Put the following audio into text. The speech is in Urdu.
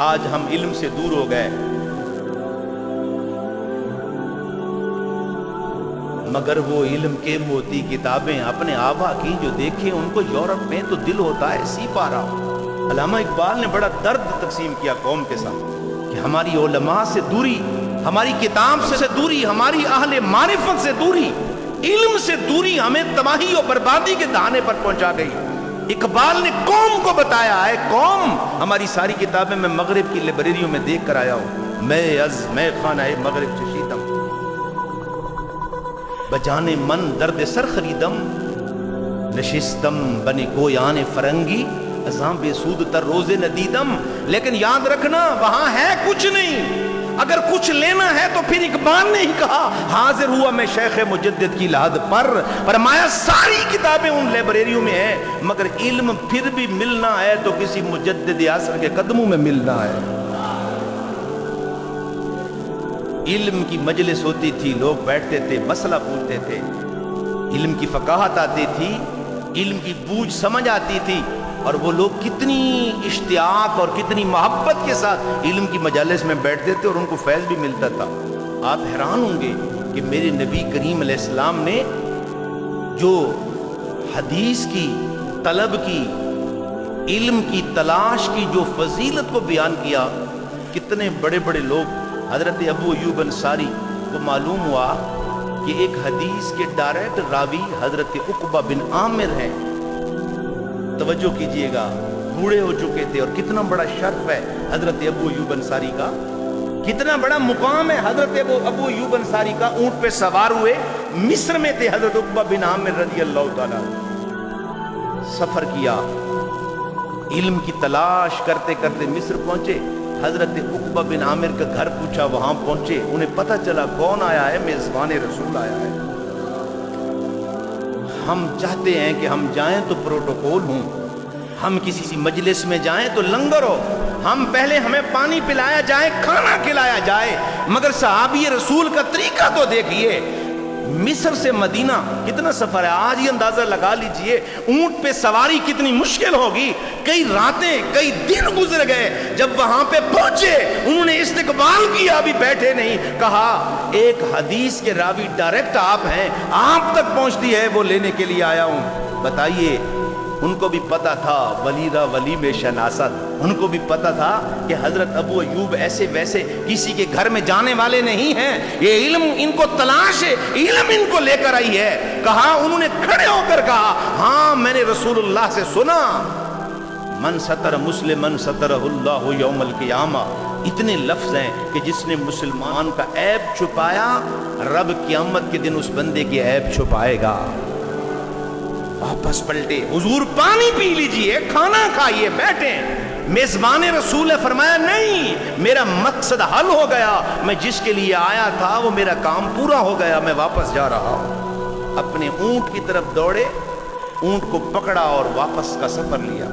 آج ہم علم سے دور ہو گئے، مگر وہ علم کے موتی کتابیں اپنے آبا کی جو دیکھے ان کو یورپ میں تو دل ہوتا ہے سی پارا۔ علامہ اقبال نے بڑا درد تقسیم کیا قوم کے ساتھ کہ ہماری علماء سے دوری، ہماری کتاب سے دوری، ہماری اہل معرفت سے دوری، علم سے دوری ہمیں تباہی اور بربادی کے دہانے پر پہنچا گئی۔ اقبال نے قوم کو بتایا ہے، قوم ہماری ساری کتابیں میں مغرب کی لائبریریوں میں دیکھ کر آیا ہوں، میں از میں خانہ مغرب چشیدم، بجانے من درد سر خریدم، نشستم بنے گویان فرنگی، ازاں بے سود تر روزے ندیدم۔ لیکن یاد رکھنا وہاں ہے کچھ نہیں، اگر کچھ لینا ہے تو پھر اقبال نے ہی کہا حاضر ہوا میں شیخ مجدد کی لحد پر، فرمایا ساری کتابیں ان لائبریریوں میں ہیں، مگر علم پھر بھی ملنا ہے تو کسی مجدد عصر کے قدموں میں ملنا ہے۔ علم کی مجلس ہوتی تھی، لوگ بیٹھتے تھے، مسئلہ پوچھتے تھے، علم کی فقاہت آتی تھی، علم کی بوجھ سمجھ آتی تھی، اور وہ لوگ کتنی اشتیاق اور کتنی محبت کے ساتھ علم کی مجالس میں بیٹھتے تھے اور ان کو فیض بھی ملتا تھا۔ آپ حیران ہوں گے کہ میرے نبی کریم علیہ السلام نے جو حدیث کی طلب کی، علم کی تلاش کی جو فضیلت کو بیان کیا، کتنے بڑے بڑے لوگ، حضرت ابو ایوب انصاری کو معلوم ہوا کہ ایک حدیث کے ڈائریکٹ راوی حضرت عقبہ بن عامر ہیں۔ توجہ کیجئے گا، بوڑھے ہو چکے تھے، اور کتنا بڑا شرف ہے حضرت ابو ایوب انصاری کا، کتنا بڑا مقام ہے حضرت ابو ایوب انصاری کا۔ اونٹ پہ سوار ہوئے، مصر میں تھے حضرت عقبہ بن عامر رضی اللہ تعالیٰ، سفر کیا، علم کی تلاش کرتے کرتے مصر پہنچے، حضرت عقبہ بن عامر کا گھر پوچھا، وہاں پہنچے، انہیں پتہ چلا کون آیا ہے، میزبان رسول آیا ہے۔ ہم چاہتے ہیں کہ ہم جائیں تو پروٹوکول ہوں، ہم کسی مجلس میں جائیں تو لنگر ہو، ہم پہلے ہمیں پانی پلایا جائے، کھانا کھلایا جائے، مگر صحابی رسول کا طریقہ تو دیکھیے۔ مصر سے مدینہ کتنا سفر ہے، آج ہی اندازہ لگا لیجئے، اونٹ پہ سواری کتنی مشکل ہوگی، کئی راتیں کئی دن گزر گئے، جب وہاں پہ پہنچے انہوں نے استقبال کیا، ابھی بیٹھے نہیں، کہا ایک حدیث کے راوی ڈائریکٹ آپ ہیں، آپ تک پہنچتی ہے، وہ لینے کے لیے آیا ہوں۔ بتائیے، ان کو بھی پتا تھا ولی را ولی میں شناست، ان کو بھی پتا تھا کہ حضرت ابو ایوب ایسے ویسے کسی کے گھر میں جانے والے نہیں ہیں، یہ علم ان کو تلاش ہے، علم ان کو لے کر آئی ہے۔ کہا، انہوں نے کھڑے ہو کر کہا، ہاں میں نے رسول اللہ سے سنا، من ستر مسلمن سترہ اللہ یوم القیامہ، اتنے لفظ ہیں کہ جس نے مسلمان کا عیب چھپایا، رب قیامت کے دن اس بندے کی عیب چھپائے گا۔ واپس پلٹے، حضور پانی پی لیجئے، کھانا کھائیے، بیٹھیں۔ میزبان رسول نے فرمایا نہیں، میرا مقصد حل ہو گیا، میں جس کے لیے آیا تھا وہ میرا کام پورا ہو گیا، میں واپس جا رہا ہوں۔ اپنے اونٹ کی طرف دوڑے، اونٹ کو پکڑا اور واپس کا سفر لیا۔